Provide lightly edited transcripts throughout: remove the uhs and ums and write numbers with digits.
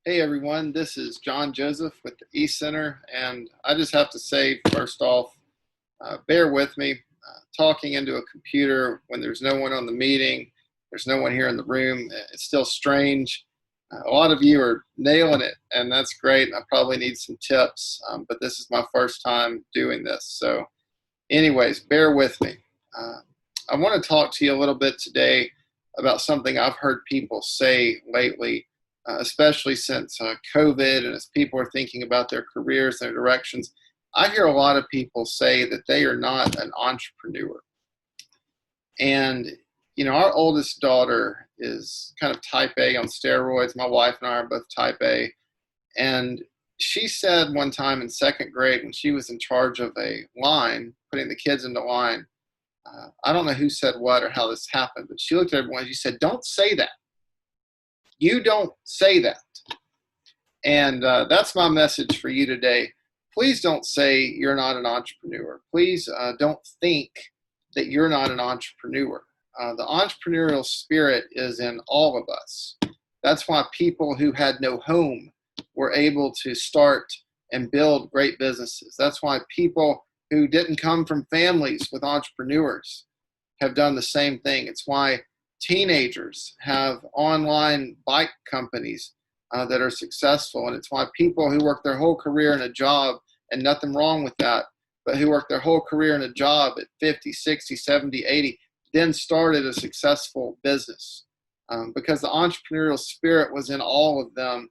Hey everyone, this is John Joseph with the East Center, and I just have to say, first off, bear with me. Talking into a computer when there's no one on the meeting, there's no one here in the room, it's still strange. A lot of you are nailing it, and that's great. I probably need some tips, but this is my first time doing this. So, anyways, bear with me. Uh, I want to talk to you a little bit today about something I've heard people say lately, especially since COVID and as people are thinking about their careers, their directions. I hear a lot of people say that they are not an entrepreneur. And, our oldest daughter is kind of type A on steroids. My wife and I are both type A. And she said one time in second grade when she was in charge of a line, putting the kids into line, I don't know who said what or how this happened, but she looked at everyone and she said, "Don't say that. You don't say that." And that's my message for you today. Please don't say you're not an entrepreneur. Please don't think that you're not an entrepreneur. The entrepreneurial spirit is in all of us. That's why people who had no home were able to start and build great businesses. That's why people who didn't come from families with entrepreneurs have done the same thing. It's why teenagers have online bike companies that are successful. And it's why people who work their whole career in a job, and nothing wrong with that, but who work their whole career in a job at 50, 60, 70, 80, then started a successful business. Because the entrepreneurial spirit was in all of them,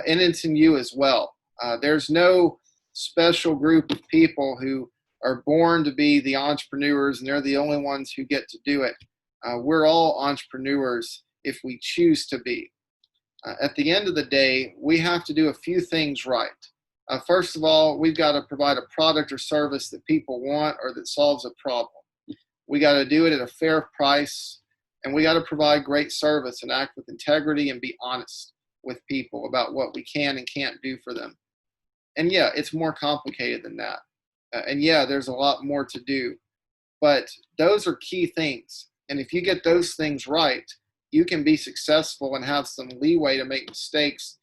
and it's in you as well. There's no special group of people who are born to be the entrepreneurs and they're the only ones who get to do it. We're all entrepreneurs if we choose to be. At the end of the day, we have to do a few things right. First of all, we've got to provide a product or service that people want or that solves a problem. We got to do it at a fair price, and we got to provide great service and act with integrity and be honest with people about what we can and can't do for them. And yeah, it's more complicated than that. And yeah, there's a lot more to do, but those are key things. And if you get those things right, you can be successful and have some leeway to make mistakes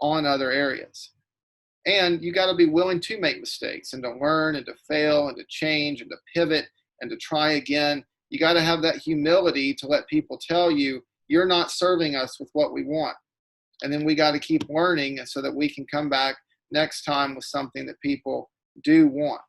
on other areas. And you got to be willing to make mistakes and to learn and to fail and to change and to pivot and to try again. You got to have that humility to let people tell you, you're not serving us with what we want. And then we got to keep learning so that we can come back next time with something that people do want.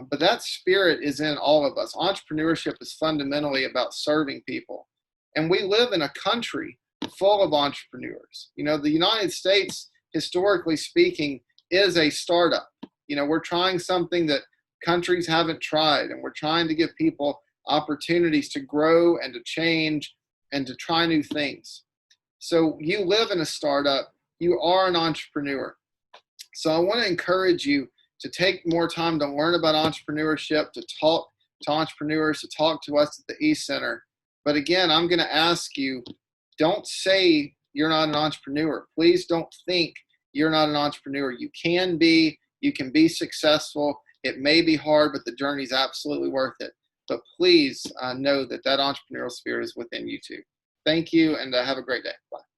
But that spirit is in all of us. Entrepreneurship is fundamentally about serving people. And we live in a country full of entrepreneurs. The United States, historically speaking, is a startup. We're trying something that countries haven't tried, and we're trying to give people opportunities to grow and to change and to try new things. So you live in a startup, you are an entrepreneur. So I want to encourage you to take more time to learn about entrepreneurship, to talk to entrepreneurs, to talk to us at the East Center. But again, I'm going to ask you, don't say you're not an entrepreneur. Please don't think you're not an entrepreneur. You can be successful. It may be hard, but the journey is absolutely worth it. But please know that entrepreneurial spirit is within you too. Thank you, and have a great day. Bye.